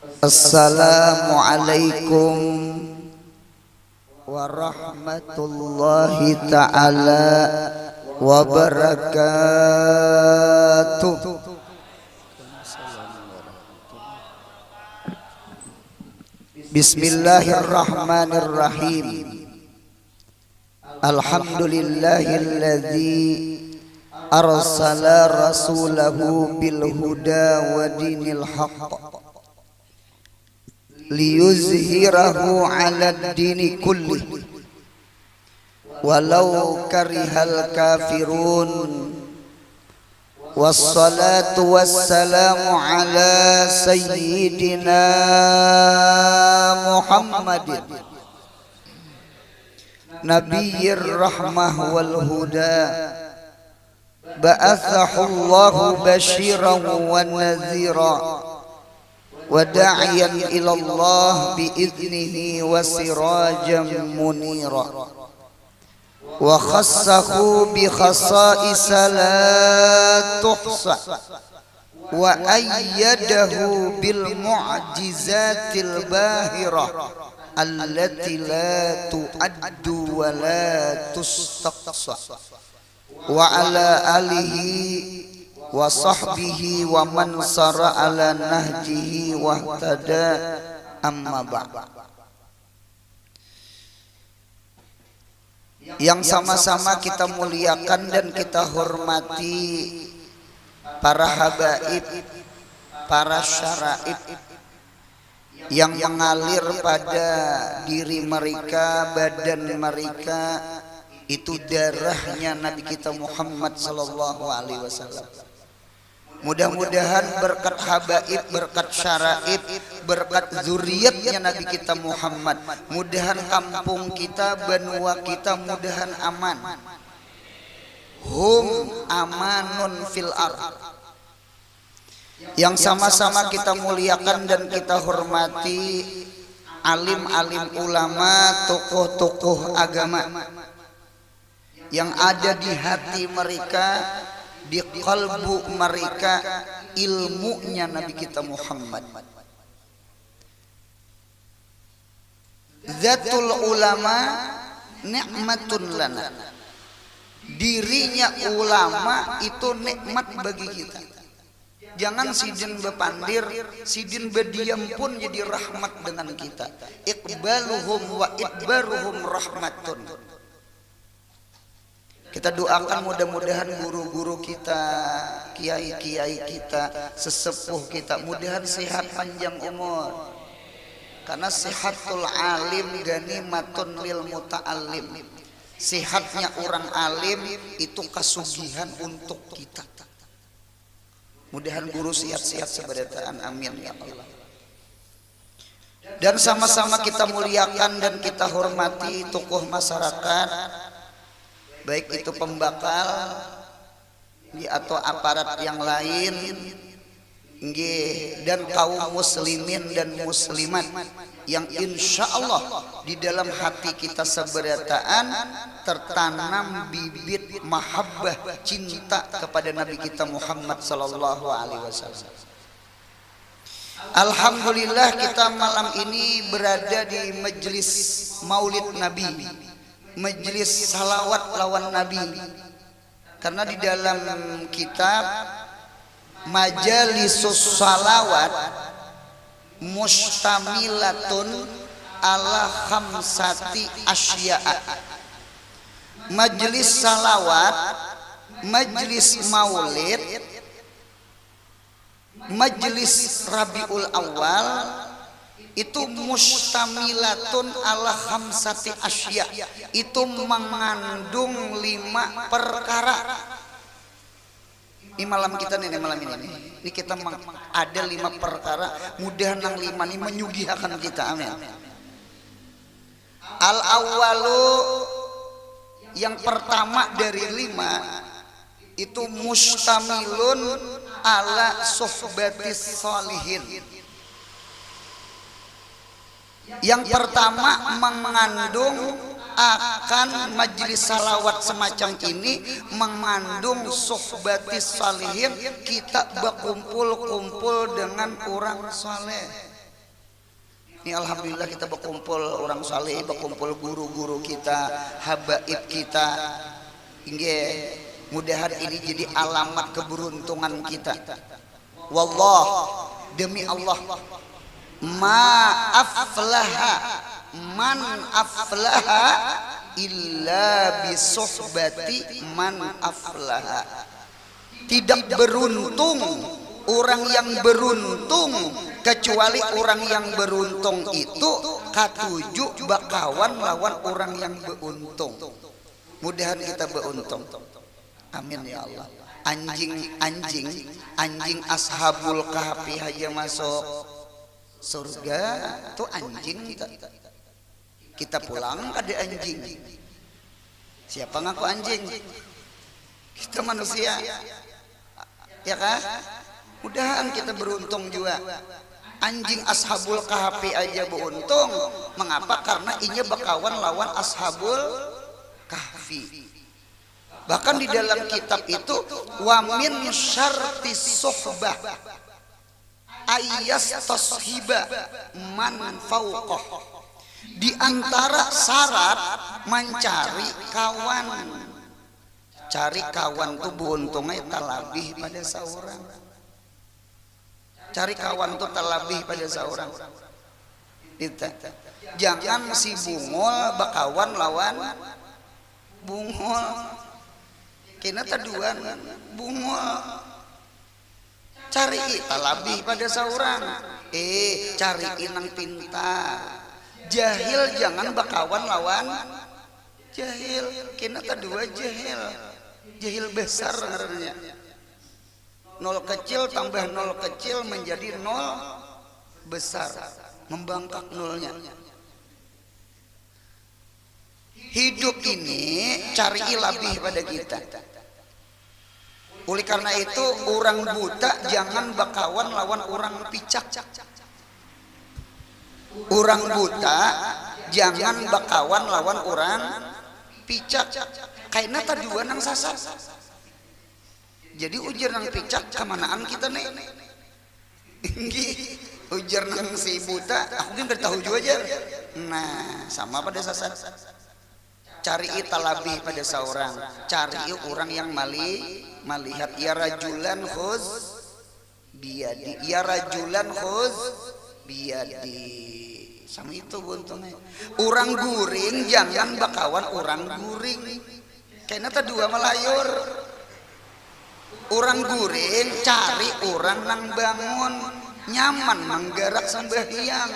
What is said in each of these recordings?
Assalamualaikum warahmatullahi ta'ala wabarakatuh. Bismillahirrahmanirrahim. Alhamdulillahilladzi arsala rasulahu bil huda wa dinil haqq liyuzhirahu 'alad dini kulli walau karihal kafirun. Wassalatu wassalamu ala sayyidina Muhammadin nabiyyir rahmah wal huda ba'athahu Allahu basyiran wa nadhira wa da'iyan ila Allah bi'idnihi wa sirajan munira wa khassahu bi khasa'isa la tuhsa wa ayyadahu bil mu'jizatil bahira allati la tu'addu wa la tustaqsa wa ala alihi wa sahbihi wa man sara ala nahjihi wa ihtada amma ba'd. Yang sama-sama kita muliakan dan kita hormati para habaib, para syaraib yang mengalir pada diri mereka, badan mereka, itu darahnya Nabi kita Muhammad sallallahu alaihi wasallam. Mudah-mudahan berkat habaib, berkat syaraib, berkat zuriatnya Nabi kita Muhammad, mudahan kampung kita, benua kita mudahan aman. Hum amanun fil ard. Yang sama-sama kita muliakan dan kita hormati alim-alim ulama, tokoh-tokoh agama yang ada di hati mereka, di kalbu mereka ilmunya Nabi kita Muhammad. Zatul ulama nikmatun lana. Dirinya ulama itu nikmat bagi kita. Jangan sidin bepandir, sidin berdiam pun jadi rahmat dengan kita. Iqbaluhum wa idbaruhum rahmatun. Kita doakan mudah-mudahan guru-guru kita, kiai-kiai kita, sesepuh kita, mudahan sehat panjang umur. Karena sehatul alim ganimatun lil muta'allim. Sehatnya orang alim itu kasugihan untuk kita. Mudahan guru sehat-sehat seberataan, amin ya Allah. Dan sama-sama kita muliakan dan kita hormati tokoh masyarakat, baik itu pembakal atau aparat yang lain, dan kaum muslimin dan muslimat yang insya Allah di dalam hati kita seberataan tertanam bibit mahabbah cinta kepada Nabi kita Muhammad sallallahu alaihi wasallam. Alhamdulillah kita malam ini berada di majelis Maulid Nabi, majelis salawat lawan Nabi. Karena di dalam kitab Majalisus Salawat mustamilatun ala khamsati asya'a. Majelis salawat, majelis maulid, majelis Rabiul Awal itu mustamilatun ala khamsati asya, itu mengandung 5 perkara. Ini malam kita nih, malam ini kita ada 5 perkara, mudah nang 5 ini menyugihakan kita, amin. Al awalu, yang pertama dari 5 itu mustamilun ala suhbatis sholihin. Yang pertama mengandung akan majelis salawat semacam ini, mengandung suhbatis salihin, kita berkumpul-kumpul dengan orang saleh. Ini alhamdulillah kita berkumpul orang saleh, berkumpul guru-guru kita, habaib kita. Hingga mudahan ini jadi alamat keberuntungan kita. Wallah, demi Allah, ma aflaha man aflaha illa bisuhbati man aflaha. Tidak beruntung orang yang beruntung kecuali orang yang beruntung itu katuju bakawan lawan orang yang beruntung. Mudahan kita beruntung. Amin ya Allah. Anjing ashabul kahfi aja masuk surga tuh anjing kita pulang ada anjing. Siapa ngaku anjing? Kita manusia, ya kan? Mudahan kita beruntung juga. Anjing ashabul kahfi aja beruntung. Mengapa? Karena inya bakawan lawan ashabul kahfi. Bahkan di dalam kitab itu wa min syartis suhbah ayas tashiba man fauqah. Di antara syarat mencari kawan, cari kawan tuh beruntungnya talabih pada seorang. Cari kawan tuh talabih pada seorang. Jangan si bungol bakawan lawan bungol. Kena taduan bungol. Cari talabih pada seorang. Cari inang pintar. Jahil jangan bakawan lawan jahil. Kena tadua jahil. Jahil besar ngarannya. Nol kecil tambah nol kecil menjadi nol besar. Membangkak nolnya. Hidup ini cari labih pada kita. Oleh karena itu orang buta jangan bakawan lawan orang picak. Orang buta jangan bakawan lawan orang picak. Karena taduan nang sasar. Jadi ujar nang picak kemanaan kita nih? Ujar nang si buta, aku kan bertahu juga aja. Nah, sama pada sasar. Cari talabih pada seorang, cari orang yang melihat ya rajulan khuz biyadi, ya rajulan khuz biyadi. Sama itu untungnya. Orang guring jangan bakawan orang guring. Kayaknya tadi dua melayur. Orang guring cari orang nang bangun nyaman menggerak sembahyang.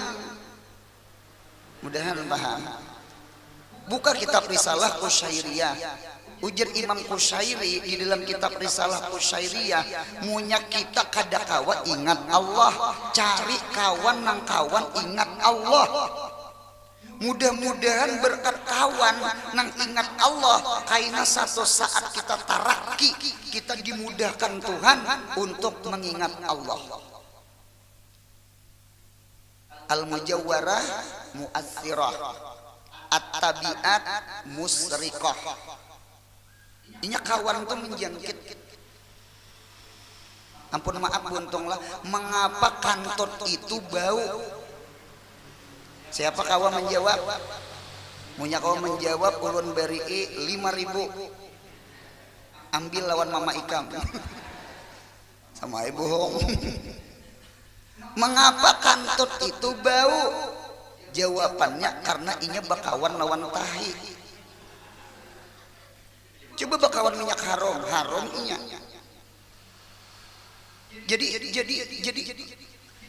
Mudahan paham. Buka kitab Risalah Qusyairiyah. Ujar Imam Qusyairi di dalam kitab Risalah Qusyairiyah, munya kita kadakawa ingat Allah, cari kawan nang kawan ingat Allah. Mudah-mudahan berkat kawan nang ingat Allah, kaina satu saat kita taraki, kita dimudahkan Tuhan untuk mengingat Allah. Al-Mujawwarah Mu'athirah, At-Tabi'at Musriqah. Inya kawan tuh menjangkit. Ampun maaf buntunglah, mengapa kantot itu bau? Siapa kawan menjawab? Munya kawan menjawab, ulun beri 5.000. Ambil lawan mama ikam. Sama ibu bohong. Mengapa kantot itu bau? Jawabannya karena inya bakawan lawan tahi. Coba bakawan minyak haram inya.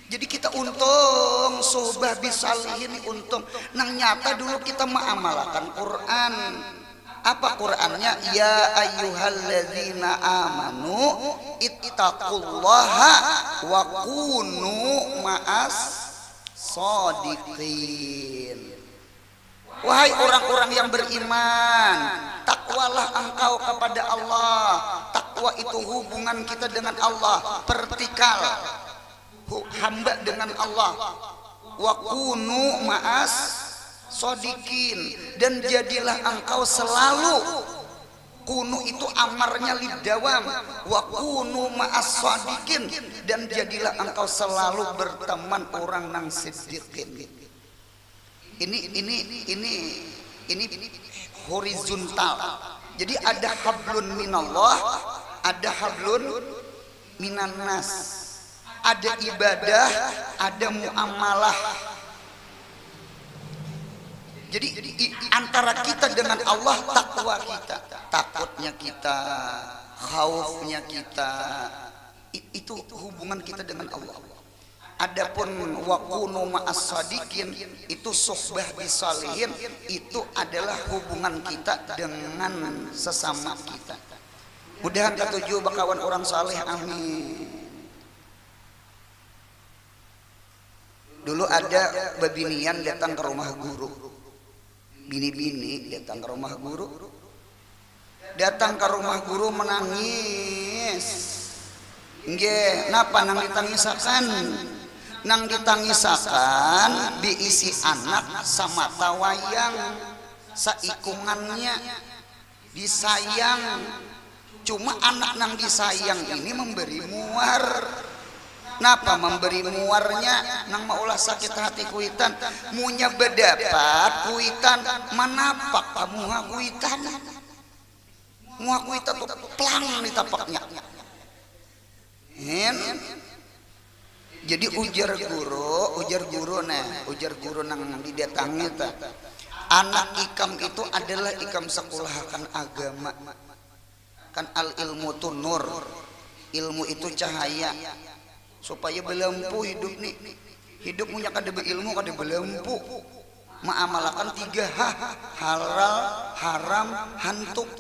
Jadi kita untung sohbah bisalihin untung. Nang nyata dulu kita mengamalkan Quran. Apa Qurannya? Ya ayyuhalladzina amanu ittaqullaha wa kunu ma'as shodiqin. Wahai orang-orang yang beriman, takwalah engkau kepada Allah. Takwa itu hubungan kita dengan Allah, vertikal, hamba dengan Allah. Wa kunu ma'as shodiqin, dan jadilah engkau selalu, kunu itu amarnya lidawam, wa kunu ma'as shodiqin, dan jadilah engkau selalu berteman orang nang siddiqin. ini horizontal. Jadi ada hablun minallah, ada hablun minannas, ada ibadah, ada muamalah. Jadi antara kita dengan Allah takwa kita, takutnya kita, khaufnya kita, itu hubungan kita dengan Allah. Adapun waqunu ma'as sadiqin, itu suhbah bisalihin, itu adalah hubungan kita dengan sesama kita. Mudahan ketujuh bakawan orang saleh, amin. Dulu ada babinian datang ke rumah guru, bini-bini datang ke rumah guru, menangis. Nggih, napa nang ditangisakan? Nang ditangisakan diisi anak sama tawayang saikungannya disayang. Cuma anak nang disayang ini memberi muar. Napa memberi muarnya? Nang maulah sakit hati kuitan, munya bedapat kuitan, manapak kamu kuitan. Muah kuitan tuh plang ditapaknya. Jadi ujar guru nang didatangi ta. Anak ikam itu adalah ikam sekolahakan agama. Kan al ilmu tu nur. Ilmu itu cahaya. Supaya belempu hidup nih. Hidup punya kada beilmu kada belempu. Ma'amalakan 3 halal, haram, hantuk.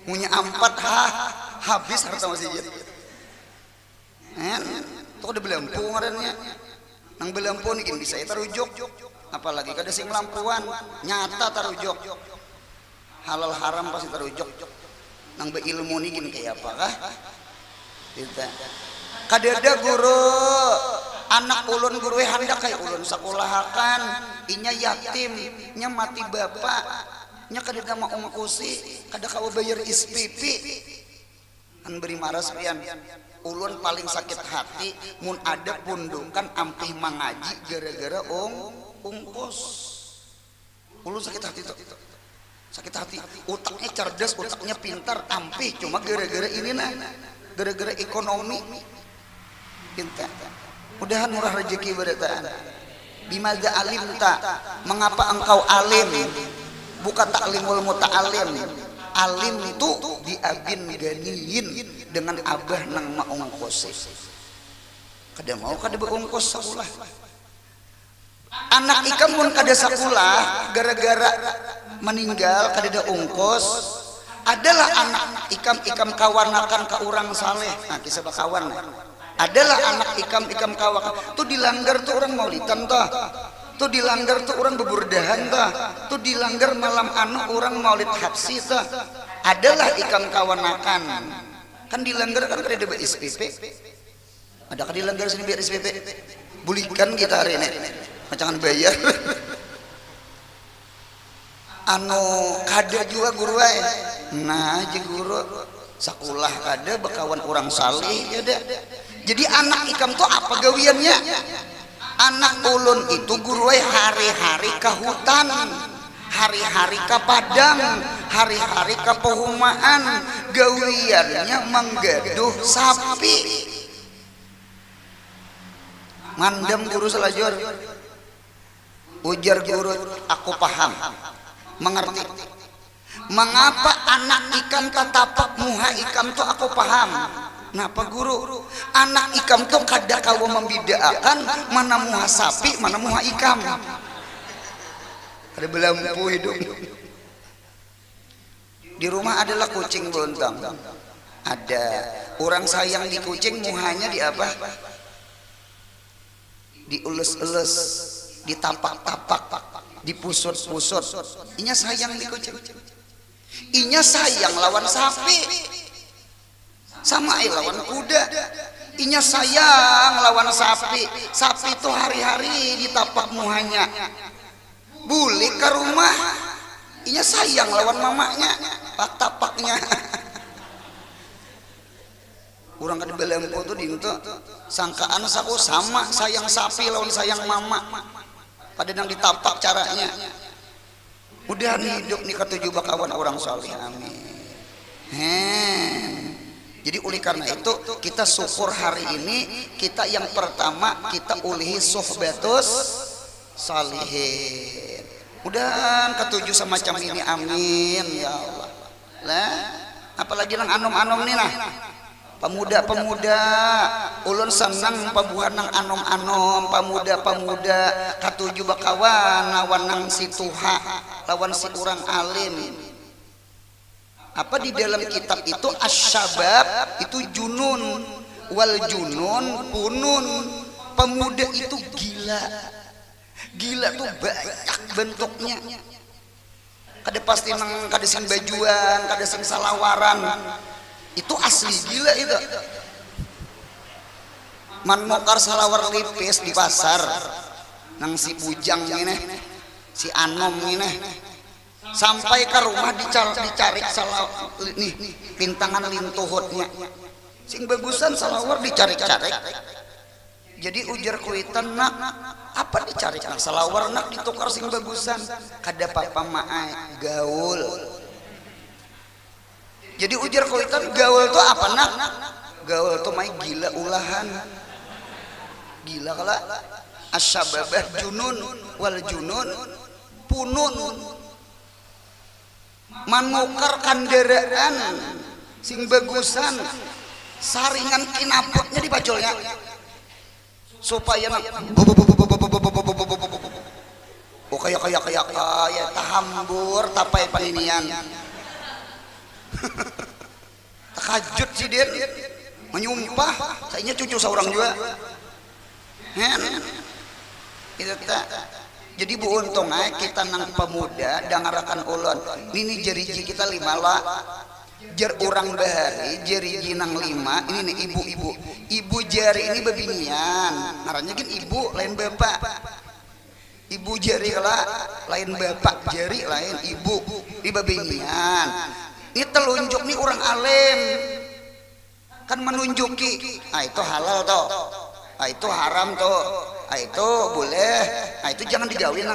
Punya 4 habis harta masjid. Tuh udah belempu ngarannya. Nang belempu nih bisa tarujuk. Apalagi kada sing lampuan, nyata tarujuk. Halal haram pasti tarujuk. Nang beilmu nih gini kayak apa kah? Kita kadada guru anak ulun guru hendak kayak ulun sekolahakan inya yatim nya mati bapak nya kadada mau ngkusi kada kawa bayar SPP kan beri maras pian. Ulun paling sakit hati mun ada pundukan ampih mangaji gara-gara ungkus. Ulun sakit hati tuh. Sakit hati, utaknya cerdas, utaknya pintar, ampih cuma gara-gara ini nah. Gara-gara ekonomi pintar. Mudahan murah rezeki berataan. Bimaza alim tak, mengapa engkau alim? Bukan taklimul muta'alim. Alim itu diabin ganiyin dengan abah nang maungkos. Kada mau kada beungkos sakulah. Anak ikam pun kada sakulah gara-gara meninggal kada ada ungkos. Adalah anak ikam kawanakan ke orang saleh. Nah kisah kawan adalah anak ikam kawakan tuh dilanggar tuh orang maulidan tuh dilanggar tuh orang beburdahan tuh dilanggar malam anu orang maulid habsi adalah ikam kawanakan kan dilanggar kan kada ada SPP. Adakah dilanggar sini biar SPP bulikan kita hari ini jangan bayar. Anu kada juga guru wae. Nah, je guru sakulah kada bekawan orang salih ya deh. Jadi anak ikam tuh apa gawiannya? Anak ulun itu guru wae hari-hari ke hutan, hari-hari ke padang, hari-hari ke pehumaan, gawiannya menggaduh sapi. Mandem guru selajur. Ujar guru, aku paham. Mengerti mengapa anak ikam tatapak muha ikam tuh aku paham. Kenapa guru? Anak ikam tuh kada kawa membedakan mana muha sapi mana muha ikam. Ada belampu hidup. Di rumah adalah kucing bontang. Ada orang sayang di kucing muhanya di apa? Diulus-ulus, ditapak-tapak, dipusut-pusut. Inya sayang di kucing. Inya sayang lawan sapi. Sama lawan kuda. Inya sayang lawan sapi. Sapi itu hari-hari ditapak muhanya. Bulik ke rumah. Inya sayang lawan mamanya. Tapaknya. Kurang kada belempo tuh dinto. Sangkaan saku sama sayang sapi lawan sayang mama. pada nang ditapak caranya. Mudah hidup nih ketujuh bakawan orang soleh, amin. Jadi oleh karena itu kita syukur hari ini kita yang pertama kita ulihi suhbatus salihin. Mudah ketujuh semacam ini, amin ya Allah. Lah, apalagi nang anom-anom nih nah. Pemuda-pemuda ulun senang pabuhan nang anom-anom, pemuda-pemuda katujuh bakawan lawan nang si tuha, lawan si urang alim. Apa di dalam kitab itu asyabab itu junun, wal junun punun. Pemuda itu gila. Gila tuh banyak bentuknya. Kada pasti nang kada sing bajuan, kada sing salawaran. Itu asli gila itu. Man mokar salawar tipis di pasar nang si bujang ini, si anom ini, sampai ke rumah dicari salawar nih pintangan lintuhutnya sing bagusan salawar dicari-cari. Jadi ujar kuitan nak apa dicari nak salawar nak ditukar sing bagusan kada papa maai gaul. Jadi ujar kuitan gaul tuh apa nak? Gaul tuh mai gila ulahan. Gila kala asyababah junun wal junun punun. Manukar kandaraan sing bagusan saringan kinapotnya dibacolnya supaya nak oh kayak tahambur tapai paninian. Takajut si dia menyumpah sayanya cucu seorang juga itu tak. Jadi bu untung kita nang pemuda dangarakan ulun ini jeriji kita 5 lah jer orang bahari jeriji nang 5 ini nih ibu jari ini bebinian ngarannya kan ibu lain bapak, ibu jari kala lain bapak jari lain ibu di bebinian. Ini telunjuk nih orang alim kan menunjuki itu halal toh, itu haram toh, itu boleh, itu jangan dijauhin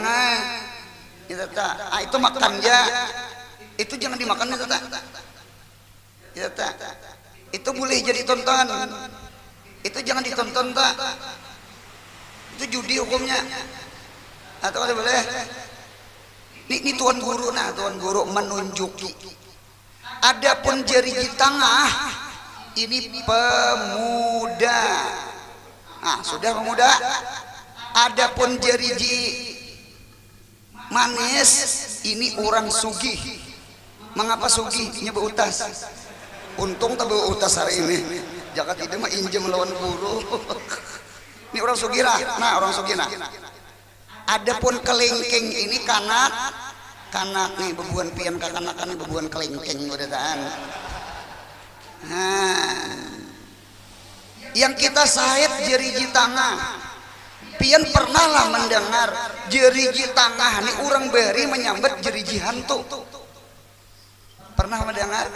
itu tak, itu makan ya, itu jangan dimakan itu tak, itu boleh jadi tonton, itu jangan ditonton tak, itu judi hukumnya, atau ada boleh, ini tuan guru nah tuan guru menunjuki. Adapun jari tengah ini pemuda. Nah, sudah pemuda. Adapun jari manis ini orang sugih. Mengapa sugih? Nya beutas. Untung tak beutas hari ini. Jangan tidak mah injem lawan guru. Ini orang sugih lah. Nah, orang sugih nah. Adapun kelingking ini kanak nih bebuan pian kakanakan nih bebuan kelingking udah tahan. Yang kita sahid jeriji tangah pian pernah lah mendengar jeriji tangah nih orang beri menyambet jeriji hantu pernah mendengar?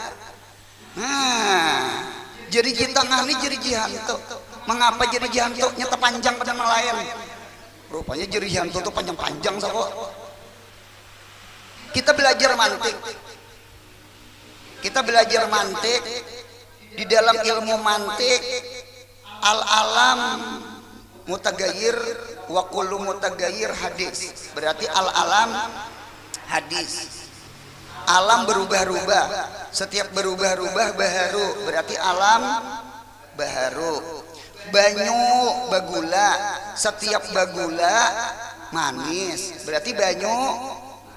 Jeriji tangah nih jeriji hantu. Mengapa jeriji hantu nyata panjang pada nelayan? Rupanya jeriji hantu tuh panjang-panjang sako. Kita belajar mantik di dalam ilmu mantik al-alam mutagayir wa kullu mutagayir hadis, berarti al-alam hadis, alam berubah-ubah, setiap berubah-ubah baharu, berarti alam baharu. Banyu bagula, setiap bagula manis, berarti banyu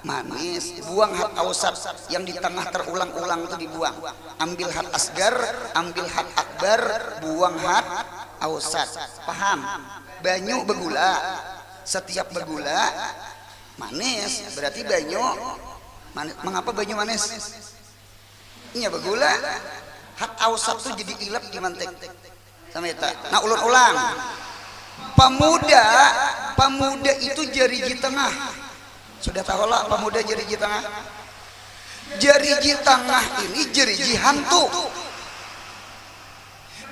manis. Buang hat ausat yang di tengah terulang-ulang itu dibuang. Ambil hat asgar, ambil hat akbar, buang hat ausat. Paham? Banyu begula, setiap begula manis, berarti banyu manis. Mengapa banyu manis? Iya begula. Hat ausat itu jadi ilap di mantek. Sama itu. Nah ulang-ulang. Pemuda itu jari tengah. Sudah tahu lah pemuda jeriji tengah. Jeriji tengah ini jeriji hantu.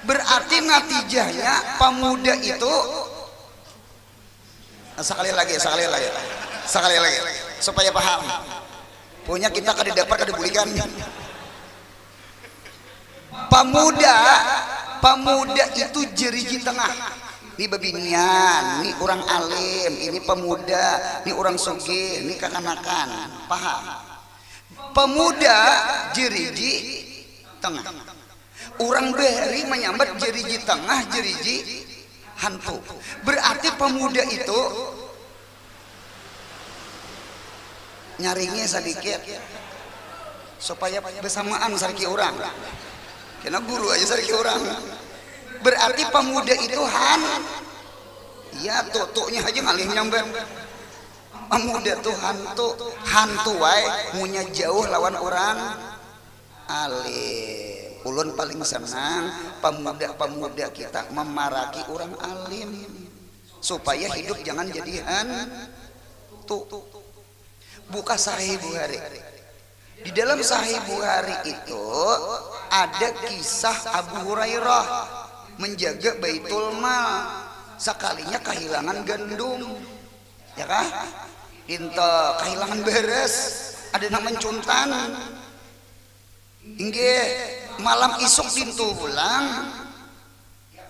Berarti natijahnya pemuda itu Sekali lagi supaya paham. Punya kita kada dapat kada bulikan. Pemuda itu jeriji tengah. Ini babinian, ini orang alim, ini pemuda, ini orang sugih, ini kekanakan. Paham? Pemuda jeriji tengah. Orang bahari menyambat jeriji tengah, jeriji hantu. Berarti pemuda itu nyaringnya sedikit supaya bersamaan sarki orang. Kena guru aja sarki orang. Berarti pemuda itu ya tutuknya aja ngalih nyamber. Pemuda tuh hantu wae munya jauh lawan orang alim. Ulun paling senang pemuda kita memaraki orang alim supaya hidup jangan jadi hantu. Buka Sahih Bukhari. Di dalam Sahih Bukhari itu ada kisah Abu Hurairah menjaga Baitul Mal, sekalinya kehilangan gandum, ya kah? Inta kehilangan beres, ada nama cuntan. Inggih malam isuk dintu pulang,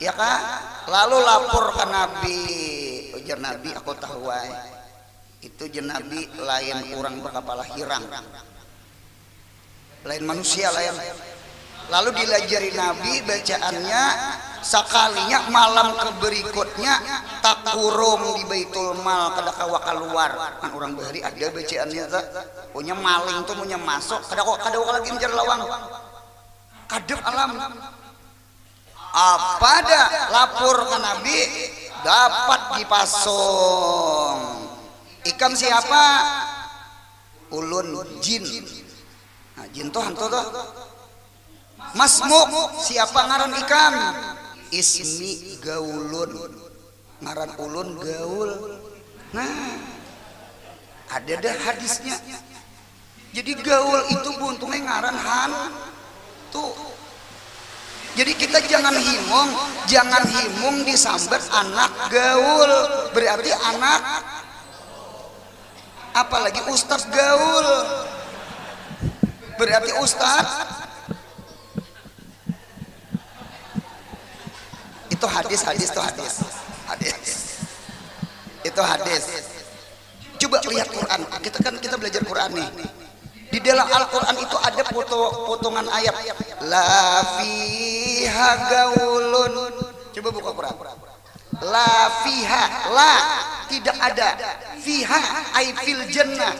ya kah? Lalu lapor ke Nabi, ujar Nabi aku tahu wae. Itu jenabi lain orang berkepala hirang, lain manusia lain. Lalu dilajari Nabi bacaannya, sekalinya malam keberikutnya tak kurung di Baitul Mal kada kawa keluar. Kan orang bahari ada bacaannya tak punya maling tuh punya masuk kada lagi menjar lawang kadep alam. Apa dah lapor ke Nabi dapat dipasong. Ikam siapa? Ulun jin. Nah, jin tuh hantu tuh. Masmuk siapa ngaran ikam? Ismi gaulun. Ngaran ulun gaul. Nah, ada dah hadisnya. Jadi gaul itu buntungnya ngaran hantu. Jadi kita jangan himung disambat anak gaul. Berarti anak, apalagi ustaz gaul, berarti ustaz. Itu hadis itu hadis. Coba lihat Quran, kita belajar Quran nih. Di dalam Al-Quran itu ada potongan ayat la fiha gaulun. Coba buka Quran. La fiha, la tidak ada, fiha ay fil jannah,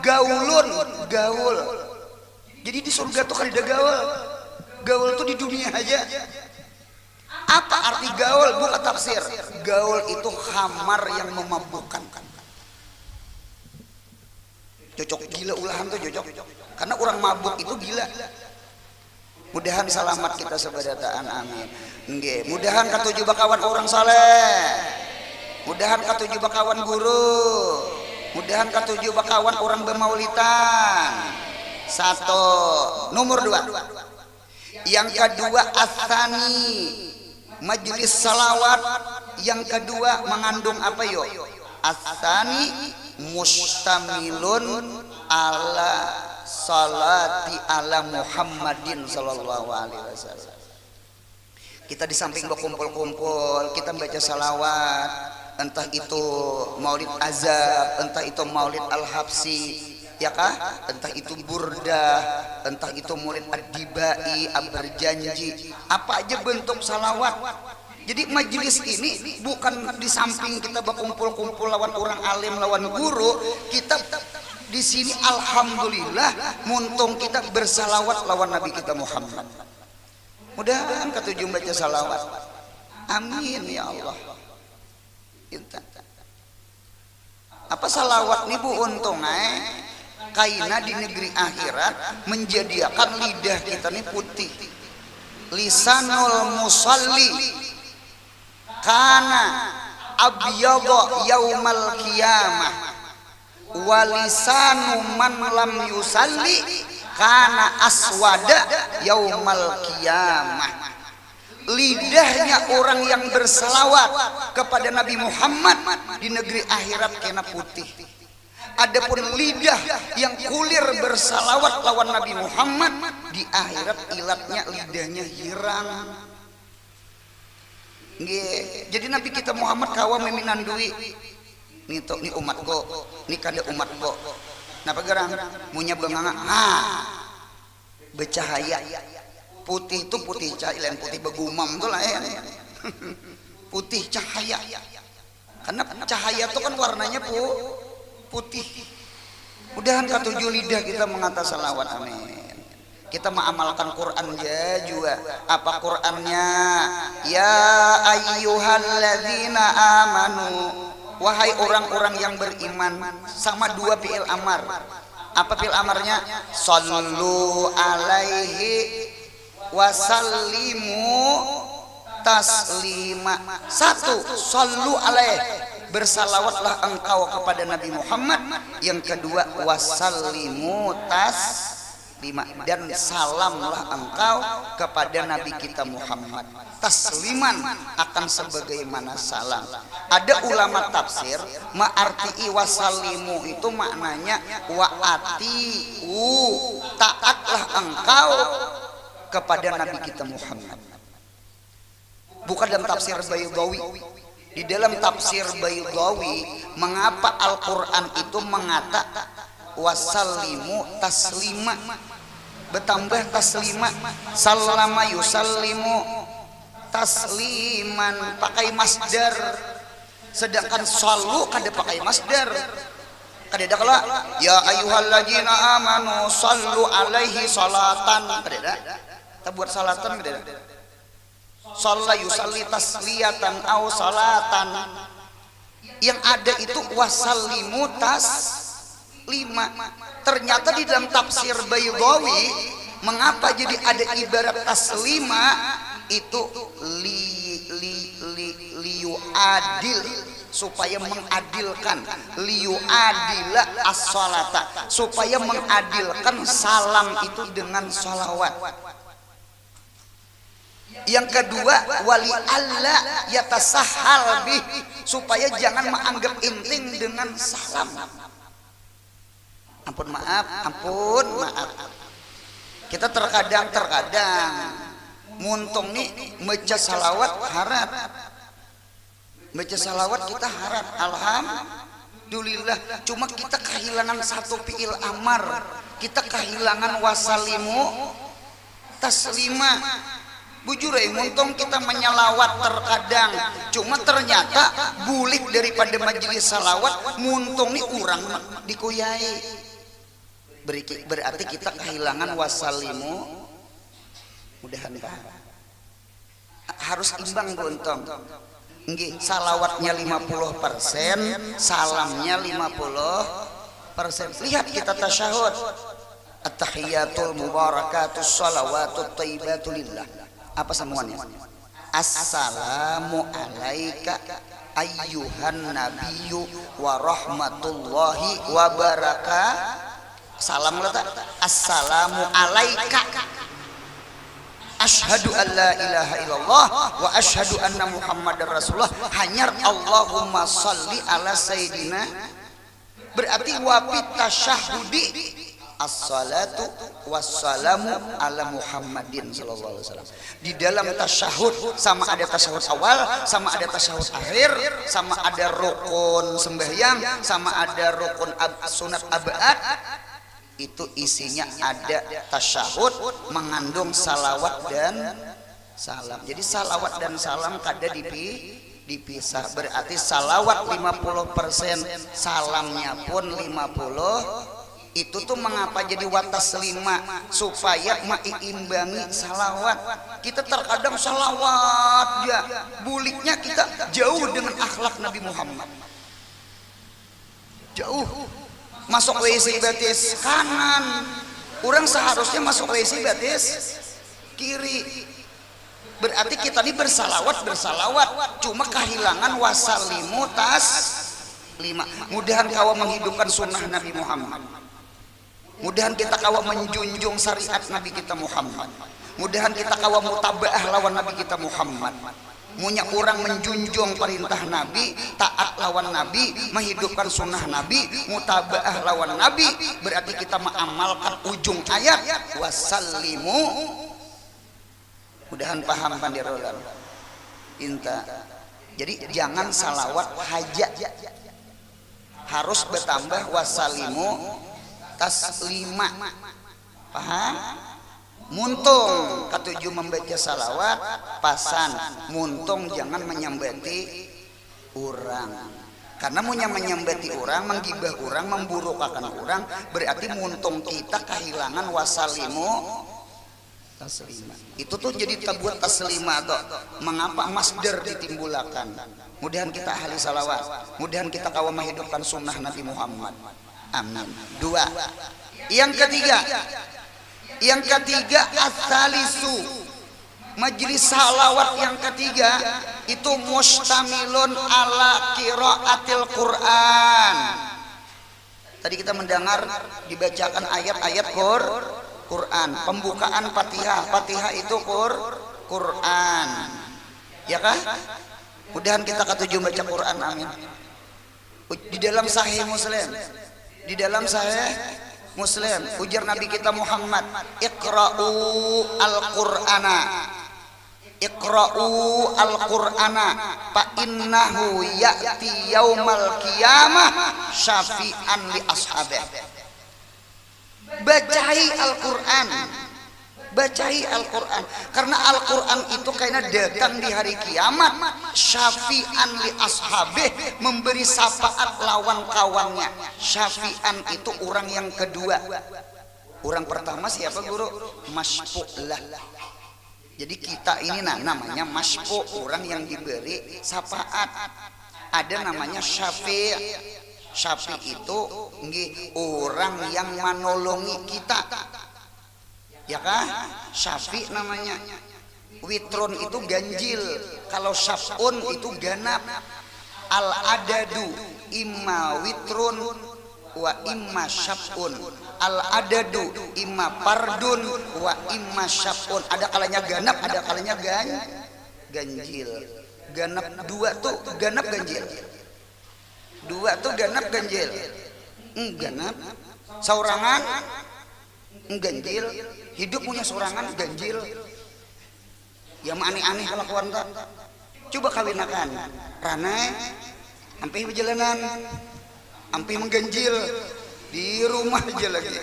gaulun, gaul. Jadi di surga tuh kan ada gaul. Gaul tuh di dunia aja. Apa arti gaul? Buka tafsir. Gaul itu khamar yang memabukkan. Cocok gila ulahan tuh cocok. Karena orang mabuk itu gila. Mudahan selamat kita sebadataan, amin. Nggih, mudahan katujuh bakawan orang saleh. Mudahan katujuh bakawan guru. Mudahan katujuh bakawan orang bermaulitan. Satu, nomor dua. Yang kedua asani, majelis salawat. Yang kedua mengandung apa yo? Asani mustamilun ala salati ala Muhammadin sallallahu alaihi wasallam. Kita di samping berkumpul-kumpul, kita baca salawat, entah itu maulid azab, entah itu maulid al-habsi, ya kah? Entah itu burdah, entah itu maulid ad-dibai, berjanji, apa aja bentuk salawat. Jadi majelis ini bukan di samping kita berkumpul-kumpul lawan orang alim, lawan guru, kita di sini alhamdulillah muntung kita bersalawat lawan Nabi kita Muhammad. Mudah-mudahan ketujuh baca salawat. Amin ya Allah. Apa salawat nih bu untung kaina di negeri akhirat menjadikan lidah kita nih putih. Lisanul musalli kana abyadha yaumal qiyamah walisanu man lam yusalli kana aswada yaumal qiyamah. Lidahnya orang yang bersalawat kepada Nabi Muhammad di negeri akhirat kena putih. Adapun lidah yang kulir bersalawat lawan Nabi Muhammad, di akhirat ilatnya lidahnya hirang. Nggih, jadi Nabi kita Muhammad kawa meminan duit. Nih tok, nih umat kok, nih kada umat kok. Napa gerang? Munya benganga. Bercahaya. Putih itu putih cahaya, lain putih begumam tuh lah ya. Putih cahaya. Karena cahaya itu kan warnanya putih. Mudahan ketujuh lidah kita mengatas salawat, amin. Kita mengamalkan Quran juga. Apa Qurannya? Ya ayyuhalladzina amanu, wahai orang-orang yang beriman. Sama dua fi'il amar. Apa fi'il amarnya? Sallu alaihi wasallimu taslima. Satu, sallu alaihi, bersalawatlah engkau kepada Nabi Muhammad. Yang kedua, wasallimu taslima, dan salamlah engkau kepada Nabi kita Muhammad. Tasliman akan sebagaimana salam. Ada ulama tafsir ma'arti'i wasallimu itu maknanya wa'ati'u, taatlah engkau kepada Nabi kita Muhammad. Bukan dalam tafsir Baydawi. Di dalam tafsir Baydawi, mengapa Al-Quran itu mengata wasallimu taslima, bertambah taslima, sallama yusallimu tasliman, pakai masdar. Sedangkan sallu kada pakai masdar. Kada ada kalau ya ayyuhalladzina amanu sallu alaihi salatan, kada ada. Kita buat salatan kada ada. Shalla yusalli tasliyatan au salatan. Yang ada itu wasallimu taslima. Ternyata di dalam tafsir Baydawi, mengapa jadi ada ibarat taslima itu liyuadil, supaya mengadilkan, liyuadila as-salata, supaya mengadilkan salam itu dengan salawat. Yang kedua, wali alla yatasahhal bih, supaya jangan menganggap inting dengan salam. Ampun maaf. Kita terkadang muntung nih meja salawat harat. Meja salawat kita harat, alhamdulillah. Cuma kita kehilangan satu fi'il amar. Kita kehilangan wasalimu taslima. Bujur muntung kita menyalawat terkadang, cuma ternyata bulik daripada majelis salawat muntung nih kurang dikuyai. Berarti kita kehilangan wasalimu. Mudahan harus imbang buntung. Nggih, salawatnya 50%, salamnya 50%. Lihat kita tasyahud. At-tahiyatul mubarakatus salawatut thayyibatu lillah. Apa semuanya? Assalamu alaika ayyuhan nabiyyu wa rahmatullahi wa barakatuh. Salam letak. Assalamu alaika. Asyhadu an la ilaha illallah wa asyhadu anna muhammadar rasulullah. Hanyar Allahumma salli ala sayyidina. Berarti wa fit tasyahudi as-salatu wassalamu ala Muhammadin sallallahu alaihi wasallam. Di dalam tasyahud sama ada tasyahud awal, sama ada tasyahud akhir, sama ada rukun sembahyang, sama ada rukun sunat abad. Itu isinya ada tasyahud mengandung salawat dan salam. Jadi salawat dan salam kada dipisah. Berarti salawat 50%, salamnya pun 50%. Itu tuh mengapa jadi watas 5, supaya mengimbangi salawat. Kita terkadang salawat ya, buliknya kita jauh dengan akhlak Nabi Muhammad. Jauh. Masuk WC batis kanan, orang seharusnya masuk WC batis kiri. Berarti kita ini bersalawat, cuma kehilangan wasalimu taslima. Mudahan kau menghidupkan sunnah Nabi Muhammad. Mudahan kita kawa menjunjung syariat Nabi kita Muhammad. Mudahan kita kawa mutabaah lawan Nabi kita Muhammad. Munya orang menjunjung perintah Nabi, taat lawan Nabi, menghidupkan sunnah Nabi, mutabaah lawan Nabi, berarti kita mengamalkan ujung ayat wasallimu. Mudahan paham pandirolan inta. Jadi jangan salawat hajat, harus bertambah wasallimu taslima. Paham? Muntung ketujuh membaca salawat pasan, muntung jangan menyambati orang, karena munya menyambati orang, menggibah orang, memburukakan orang, berarti muntung kita kehilangan wasallimu taslima. Itu tuh jadi tabuat taslima tuh. Mengapa masdar ditimbulakan? Mudahan kita ahli salawat, mudahan kita kawan menghidupkan sunnah Nabi Muhammad. Amin. Dua. Yang ketiga as-salisu, majlis salawat yang ketiga itu mustamilun ala qiraatil Quran. Tadi kita mendengar dibacakan ayat-ayat Quran, pembukaan Fatihah. Fatihah itu Quran. Ya kah? Mudahan kita ketujuh baca Quran, amin. Di dalam Sahih Muslim, di dalam Sahih Muslim, ujar Nabi kita Muhammad, Iqra'u al-Qur'ana, Iqra'u al-Qur'ana, fa innahu ya'ti yaumal qiyamah syafi'an li ashabih. Bacai Al-Qur'an, bacai Al-Qur'an, karena Al-Qur'an itu kayaknya datang di hari kiamat syafi'an li ashabih, memberi syafaat lawan kawannya. Syafi'an itu orang yang kedua. Orang pertama siapa guru? Masfu' lah. Jadi kita ini namanya masfu', orang yang diberi syafaat. Ada namanya syafi'. Syafi' itu orang yang menolongi kita. Ya kah? Syafi' namanya. Witrun itu ganjil, kalau syaf'un itu ganap. Al-adadu imma witrun wa imma syaf'un. Al-adadu imma fardun wa imma syaf'un. Ada kalanya ganap, ada kalanya ganjil. Ganap dua tuh ganap ganjil. Dua tuh ganap ganjil. Ganap saurangan ganjil. Hidup punya sorangan ganjil. Ya aneh-aneh kalau kawan tak. Coba kawinakan ranai sampai perjalanan, sampai mengganjil di rumah aja lagi.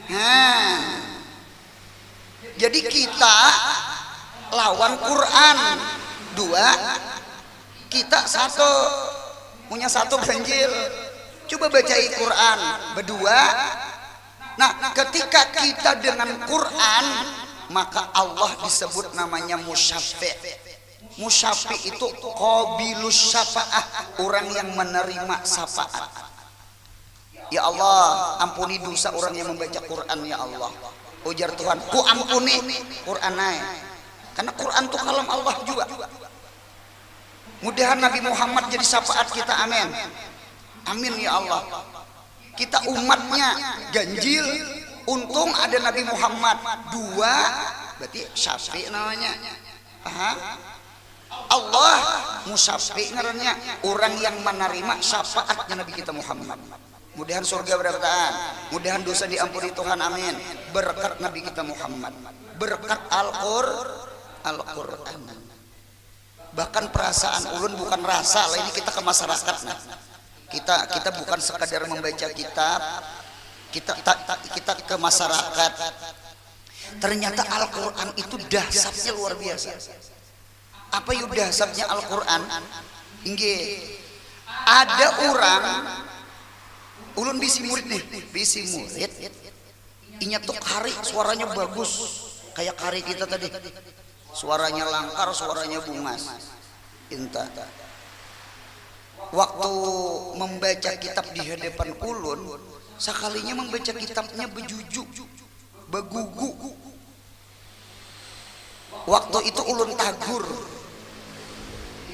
Nah, jadi kita lawan Quran. Dua, kita satu, punya satu ganjil. Coba bacai Quran. Berdua. Nah, ketika kita dengan Quran, maka Allah disebut namanya musyafi'. Musyafi' itu qabilus syafa'ah, orang yang menerima syafaat. Ya Allah, ampuni dosa orang yang membaca Quran ya Allah. Ujar Tuhan, ku ampuni Quran naik. Karena Quran itu kalam Allah juga. Mudahan Nabi Muhammad jadi syafaat kita, amin. Amin ya Allah. Kita umatnya ganjil, untung ada Nabi Muhammad. Dua, berarti syafi' namanya. Aha. Allah musyafi' ngarannya, orang yang menerima syafaatnya Nabi kita Muhammad. Mudahan surga berapaan, mudahan dosa diampuni Tuhan, amin. Berkat Nabi kita Muhammad, berkat Al-Quran. Bahkan perasaan ulun bukan rasa lah, ini kita ke masyarakat. Nah, kita bukan sekadar membaca kitab, kita ke masyarakat. Ternyata Al-Quran itu dahsyatnya luar biasa. Apa yuk dahsyatnya Al-Quran? Ada orang, ulun bisi murid nih, bisi murid. Inya tuh kari, suaranya bagus, kayak kari kita tadi. Suaranya langkar, suaranya bungas. Inta. Waktu membaca kitab di hadapan ulun, sekalinya membaca kitabnya bejujuk, begugu. Waktu itu ulun tagur.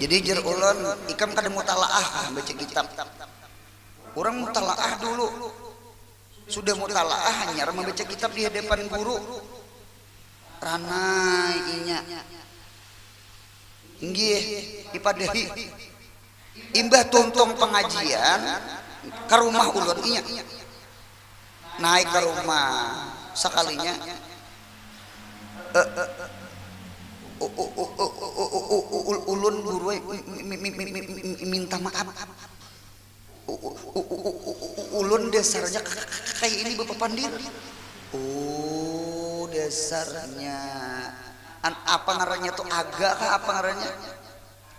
Jadi jer ulun ikam kada mutalaah baca kitab. Orang mutalaah dulu. Sudah mutalaah hanya membaca kitab di hadapan guru. Ranai inya. nggih ipadahi imbah tuntung pengajian ke rumah ulun iya naik ke rumah sekalinya ulun buru minta maaf ulun dasarnya kayak ini Bapak Pandir. Oh dasarnya apa ngarannya tuh agak apa ngarannya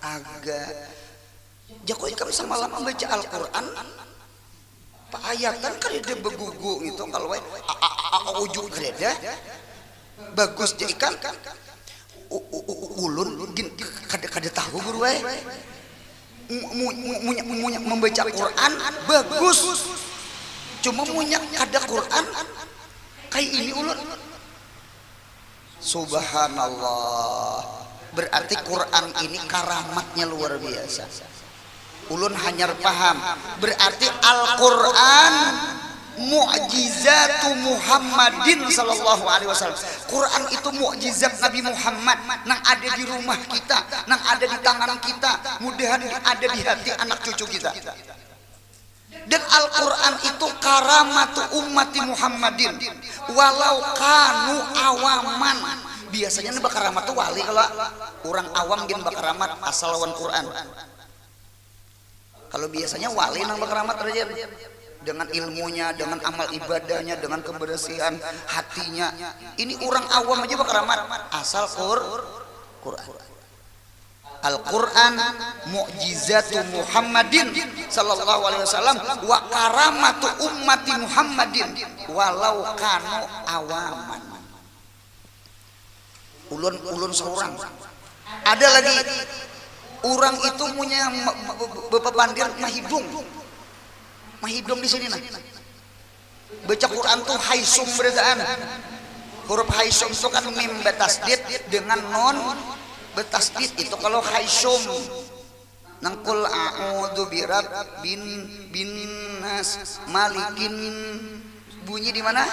agak jakoy kami sama lama baca Al-Quran pak ayatan kan dia begugu gitu kalau ujung gereda bagus jadi kan ulun kada tahu guru membaca Quran bagus cuma punya kada Quran kayak ini ulun subhanallah berarti Quran ini karamatnya luar biasa ulun hanya paham berarti Al-Quran mu'jizatu Muhammadin sallallahu alaihi wasallam. Quran itu mukjizat Nabi Muhammad nang ada di rumah kita, nang ada di tangan kita, mudahan ada di hati anak cucu kita. Dan Al-Quran itu karamatu ummati Muhammadin walau kanu awaman. Biasanya nih bakaramat tuh wali kalau orang awam gin bakaramat asal lawan Quran. Kalau biasanya wali nang bakaramat aja dengan ilmunya, dengan amal ibadahnya, dengan kebersihan hatinya. Ini orang awam aja bakaramat asal Quran. Al-Quran mu'jizatu Muhammadin sallallahu alaihi wasallam wa karamatu ummati Muhammadin walau kanu awaman. Ulun seorang. Ada lagi orang itu punya Bapak Pandir mahidung di sini nah. Baca Quran tuh haisum beritaan. Huruf haisum itu kan mim betasdid dengan non betasdid itu kalau haisum. Nangkul a'udzu bin nas malikin bunyi di mana?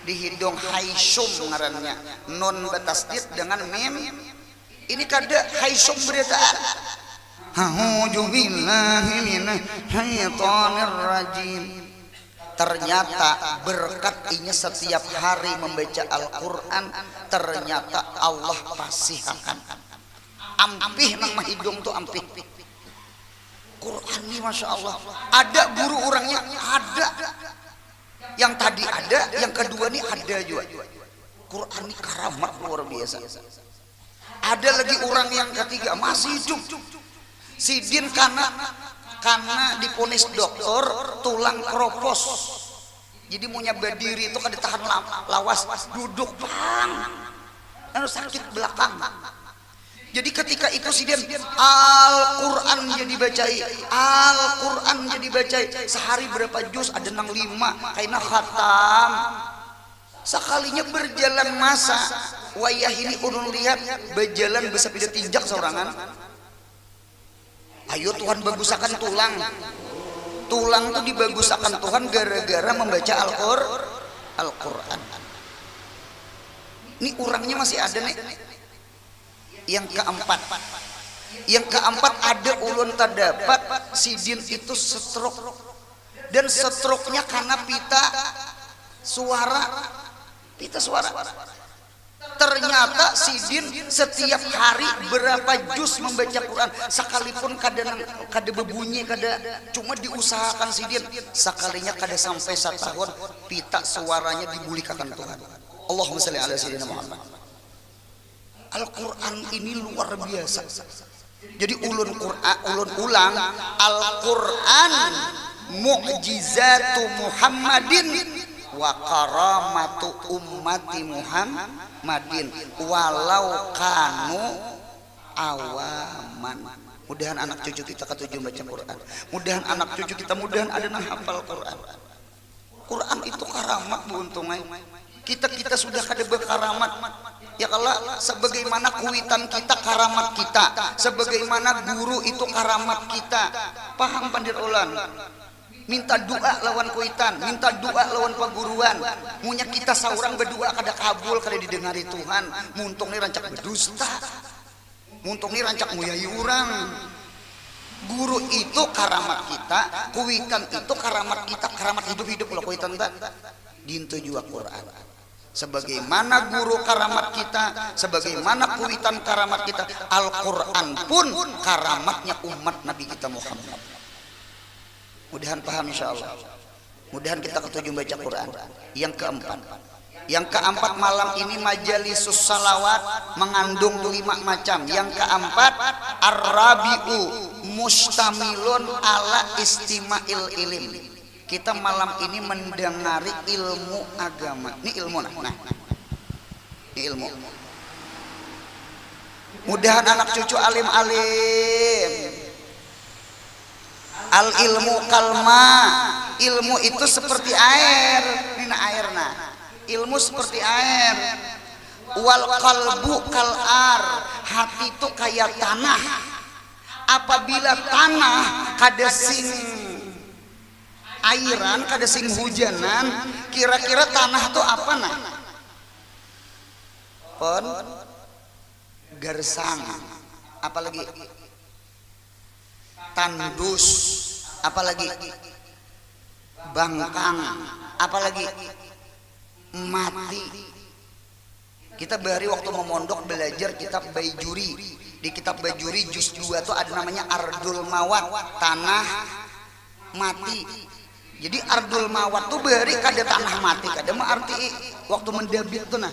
Di hidung haisum ngarannya. Non betasdid dengan mim. Ini kada haisum beritaan. A'udzu billahi minasyaitonir rajim. Ternyata berkat ini setiap hari membaca Al-Quran ternyata Allah pasihakan ampih nang mahidung tuh ampih Quran ini Masya Allah ada guru orangnya ada yang tadi ada yang kedua nih ada juga Quran ini karamat luar biasa ada lagi orang yang ketiga masih hidup sidin karena diponis dokter tulang keropos jadi punya berdiri itu kan ditahan lawas duduk bang sakit belakang jadi ketika itu sidin Al-Quran jadi bacai Al-Quran jadi bacai sehari berapa juz ada nang 5 kaina khatam sekalinya berjalan masa wayah ini ulun lihat berjalan bersepeda tinjak seorangan. Ayo Tuhan bagusakan tulang tuh dibagusakan Tuhan gara-gara membaca Al-Quran. Ini orangnya masih ada nih. Yang keempat ada ulun terdapat sidin itu stroke dan stroke-nya karena pita suara. Ternyata sidin setiap hari berapa juz membaca Quran sekalipun kada berbunyi kada cuma diusahakan sidin sekalinya kada sampai 1 tahun pita suaranya dibulikakan Tuhan. Allahumma shalli ala sayyidina Muhammad. Al-Quran ini luar biasa. Jadi ulun ulang Al-Quran mu'jizatu Muhammadin wa karamatu ummati Muhammadin walau kanu awaman. Mudahan anak cucu kita ketujuh baca Quran. Mudahan anak cucu kita mudahan ada nang hafal Quran. Quran itu karamat beuntungai. Kita sudah kada berkaramat. Ya kalau sebagaimana kuitan kita karamat kita, sebagaimana guru itu karamat kita. Paham Pandir Ulan? Minta doa lawan kuitan, minta doa lawan paguruan. Munya kita seorang berdoa kada kabul kada didengari Tuhan. Muntung nih rancak berdusta. Muntung ini rancak nguyai urang. Guru itu karamat kita, kuitan itu karamat kita, karamat hidup-hidup lah kuitan tak dintu juga Quran. Sebagaimana guru karamat kita, sebagaimana kuitan karamat kita, Al-Quran pun karamatnya umat Nabi kita Muhammad. Mudahan paham insya Allah. Mudahan kita ketujuh baca Quran. Yang keempat malam ini majalisus salawat mengandung 5 macam. Yang keempat ar-rabi'u mustamilun ala istima'il ilim. Kita malam ini mendengari ilmu agama. Ini ilmu nah. Ini ilmu. Mudahan anak cucu alim-alim. Al ilmu kalma. Ilmu itu seperti air. Ini air nah. Ilmu seperti air. Wal qalbu kal ar. Hati itu kayak tanah. Apabila tanah kada sing airan, kada sing hujanan, kira-kira tanah itu apa nah? Pon gersang. Apalagi tandus. Apalagi bangkang. Apalagi mati. Kita bahari waktu memondok belajar kitab Baijuri. Di kitab Baijuri juz 2 itu ada namanya Ardul Mawat, tanah mati. Jadi Ardul Mawat tuh bahari kada tanah mati, kada mah arti waktu mendabit tuh nah.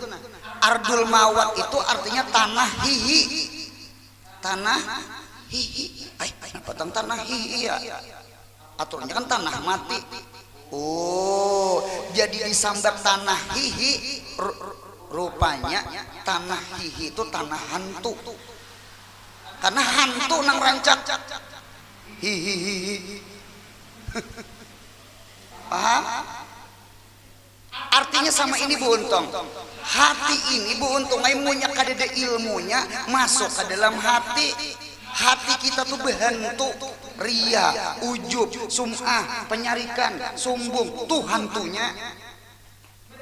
Ardul Mawat itu artinya tanah hihi. Tanah hihi. Apa tanah hihi ya? Aturannya kan tanah mati. Oh, jadi disambat tanah hihi, rupanya tanah hihi itu tanah hantu. Karena hantu nang rancak hihi. Paham? Artinya sama ini Bu Untong. Hati ini Bu Untong ai munya kadada ilmunya masuk ke dalam hati. Hati kita tuh berhantu, ria, ujub, sum'ah, penyarikan, sombong, tuh hantunya.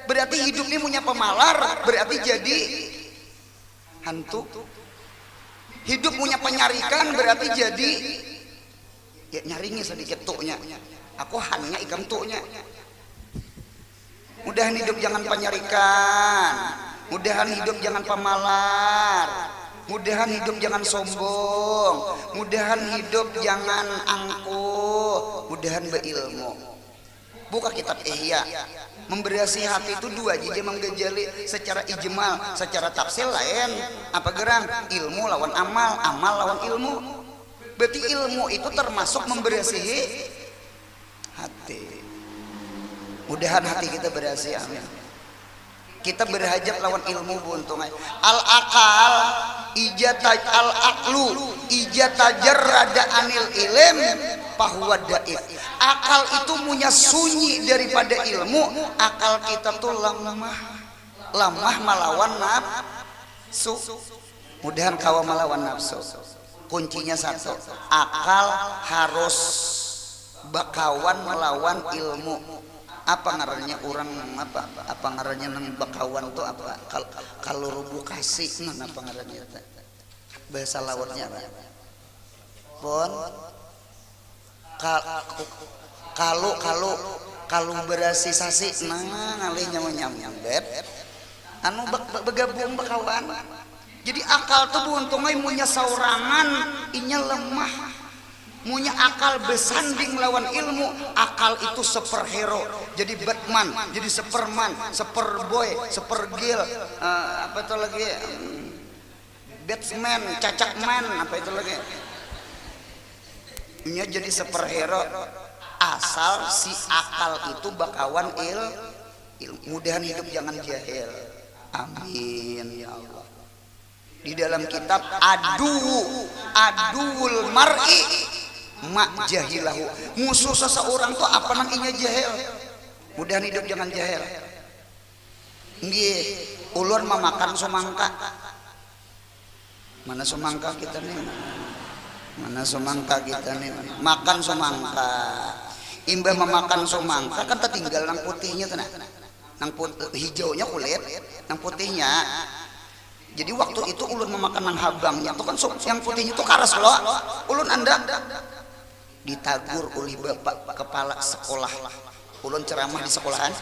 Berarti hidup ini punya pemalar, berarti jadi hantu. Hidup punya penyarikan, berarti jadi ya nyaringnya sedikit tuknya. Aku hanya ikan tuknya. Mudahan hidup jangan penyarikan, mudahan hidup jangan pemalar. Mudahan hidup jangan sombong, mudahan hidup jangan angkuh, mudahan berilmu. Buka kitab Ihya. Memberasi hati itu 2 jiji menggejali secara ijmal, secara tafsir lain. Apa gerang? Ilmu lawan amal, amal lawan ilmu. Berarti ilmu itu termasuk memberasi hati. Mudahan hati kita berhasil. Amin. Kita berhajat lawan ilmu buntung. Al akal ijata al aklu ijata jarrada anil ilm fahuwa daif. Akal itu punya sunyi daripada ilmu. Akal kita tuh lemah melawan nafsu. Mudahan kawa melawan nafsu. Kuncinya satu, akal harus bakawan melawan ilmu. Apa ngarannya orang apa ngarannya nang bakawan tuh apa kalau rubuh kasih nah apa ngarannya bahasa lawatnya apa pon kalau berasi sasi nah ngalihnya nyam beb anu begabung bakawan. Jadi akal tuh buntungnya munya saurangan inya lemah. Munya akal besanding lawan ilmu. Akal itu superhero. Jadi Batman, jadi Superman, Superboy, Supergirl, apa itu lagi? Batman, Cacakman, apa itu lagi? Ini jadi superhero. Asal si akal itu bakawan ilmu. Mudahan hidup jangan jahil. Amin ya Allah. Di dalam kitab Aduul Mar'i mak jahilahu, musuh seseorang tuh apa nang inya jahil. Mudahan hidup jangan jahil. Nggih, ulun memakan semangka. Mana semangka kita nih? Mana semangka kita nih? Makan semangka. Imbah memakan semangka kan tertinggal nang putihnya tuh nah. Nang hijaunya kulit, nang putihnya Jadi waktu itu ulun memakan nang habangnya itu kan yang putihnya itu karas loh. Ulun anda ditagur oleh bapak kepala sekolah. Ulun ceramah di sekolahan.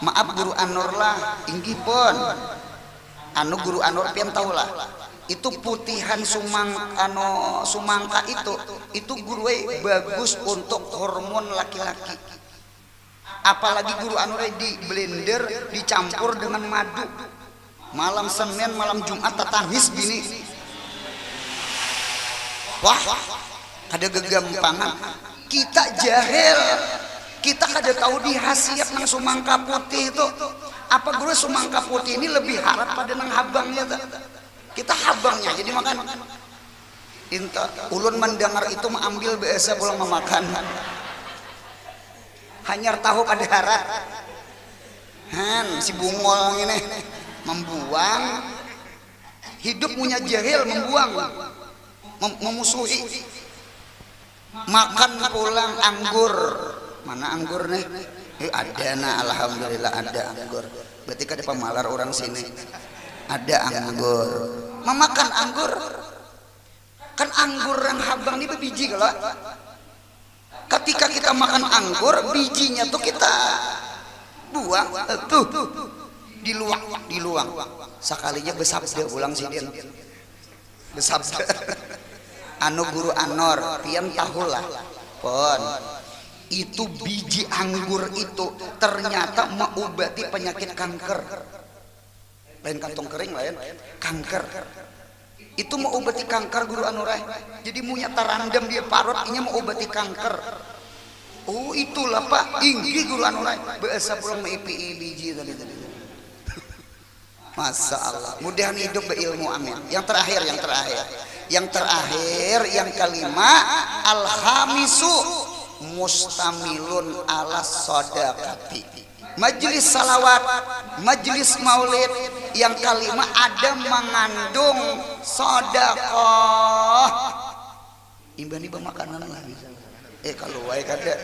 Maaf guru Anur lah, inggih pun. Anu guru Anur pian tahu lah. Itu putihan sumangka itu guru bagus untuk hormon laki-laki. Apalagi guru Anur di blender dicampur dengan madu. Malam Senin, malam Jumat tatangis gini. Wah, ada gegampangan. Kita jahil. Kita kada tahu di khasiat nang sumangka putih itu. Apa guru sumangka putih ini lebih harap pada nang habangnya tak? Kita habangnya jadi makan. Inta ulun mendengar itu mengambil biasa pulang memakan. Hanyar tahu pada harap. Si bungol ini membuang, hidup punya jahil membuang, memusuhi. Makan pulang anggur, mana anggur nih? Ada nah, alhamdulillah ada anggur. Berarti kada pemalar orang sini. Ada anggur. Memakan anggur, kan anggur yang habang ini berbiji kalau. Ketika kita makan anggur, bijinya tuh kita buang, tuh. Diluang sekalinya besabda ulang sidin besabda anu guru Anor pian tahulah pon itu biji anggur itu ternyata mengobati penyakit kanker lain kantong kering lain kanker itu mengobati kanker guru Anor jadi munya tarandam dia parut ini mengobati kanker. Oh itulah pak inggi guru Anor bahasa pulang meipi biji tadi Masya Allah, mudah hidup berilmu amin. Yang terakhir yang kelima al-khamisu mustamilun ala sodakati. Majelis salawat, majelis maulid yang kelima ada mengandung sodakoh. Iba makanan lagi. Kalau wae kada.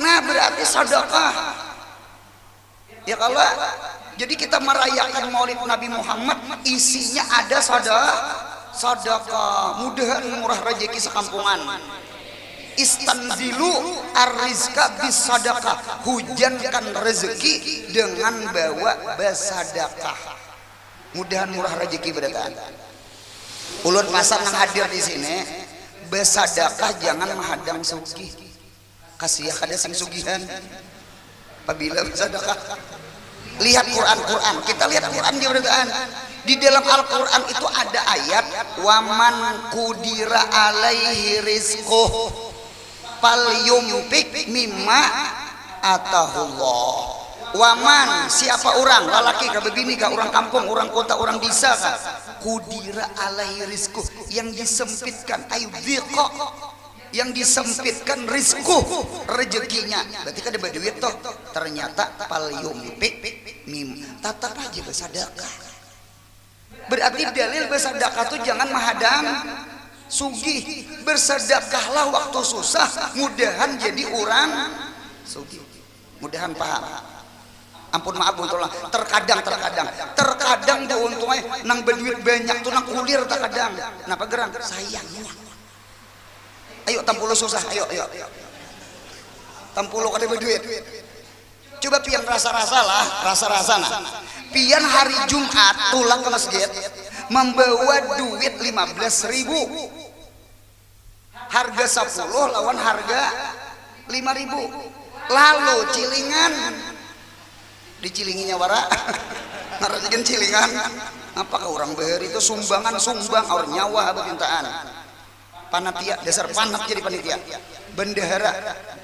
Nah berarti sodakoh. Ya kalau jadi kita merayakan Maulid Nabi Muhammad isinya ada sedekah mudahan murah rezeki sekampungan. Istanzilu ar-rizqa bis sadaqah, hujankan rezeki dengan bawa bersedekah. Mudahan murah rezeki berdataan. Ulun pasang yang hadir di sini bersedekah jangan menghadang sugih. Kasih kada sing sugihan. Apabila bersedekah lihat Quran, kita lihat Quran di beritaan di dalam Al-Quran itu ada ayat waman kudira alaihi rizquh falyumtik mimma atahullah. Waman siapa orang lelaki kah begini kah orang kampung orang kota orang desa kah kudira alaihi rizquh yang disempitkan ayu dhiqa yang disempitkan rizku rezekinya berarti kan ada duit toh ternyata pal yumpik mim tatap aja bersedekah berarti dalil bersedekah tuh jangan menghadang sugih bersedekahlah waktu susah mudahan jadi orang sugih mudahan paham ampun maaf untunglah terkadang tuh untungnya nang berduit banyak tuh nang kulir terkadang kenapa gerang sayangnya. Ayo tampulo susah, ayo. Tampulo kada berduit. Coba pian rasa nah. Pian hari Jumat tulang ke masjid membawa duit 15.000. Harga 10 lawan harga 5.000. Lalu cilingan dicilinginya wara. Ngarajeun cilingan. Apakah orang beher itu sumbang orang nyawa permintaan. Panitia dasar panat jadi panitia bendahara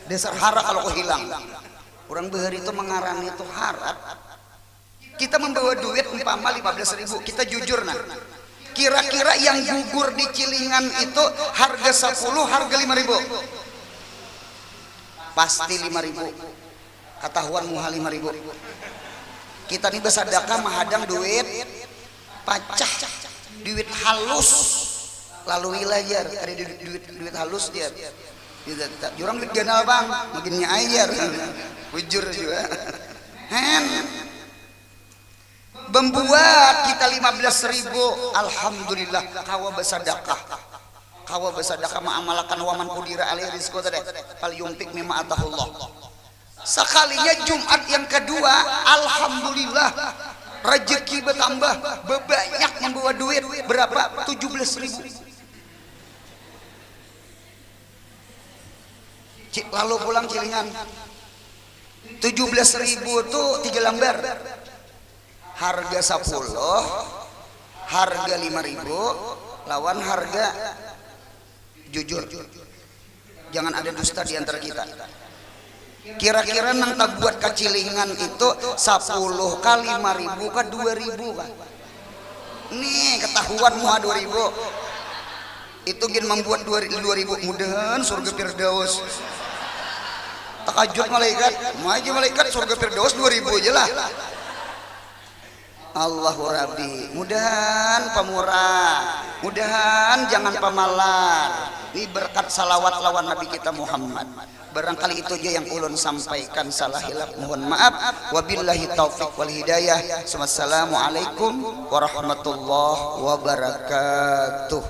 dasar hara kalau hilang orang behar itu mengarani itu harap kita membawa duit umpama 15.000 kita jujur nah kira-kira yang gugur di cilingan itu harga 10 harga 5.000 pasti 5.000 ketahuan muha 5.000 kita nih bersedekah menghadang duit pacah duit halus lalu wilayah ada duit halus dia jurang duit ganal bang makinnya ajar bujur juga membuat kita 15.000. Alhamdulillah kawa bersedekah. Kawa bersedekah ma'amalakan waman qudira alaihi rizqu tadi. Fal yumtik mimma atahullah. Sekalinya Jumat yang kedua, alhamdulillah rezeki bertambah, banyak membawa duit. Berapa? 17.000. Lalu pulang Cilingan 17.000 tuh 3 lembar, harga 10, harga 5.000 lawan harga jujur. Jangan ada dusta di antara kita. Kira-kira nang tak buat kacilingan itu 10 kali 5.000 ke 2.000 kan? Nih ketahuan muha 2.000 itu gin membuat 2.000. Mudahan surga Firdaus. Takajud malaikat surga Firdaus 2.000 aja lah. Allahu Rabbi, mudahan pemurah, mudahan jangan pemalar. Ini berkat salawat lawan Nabi kita Muhammad. Barangkali itu aja yang ulun sampaikan, salah hilaf mohon maaf. Wabillahi taufiq wal hidayah. Wassalamualaikum warahmatullahi wabarakatuh.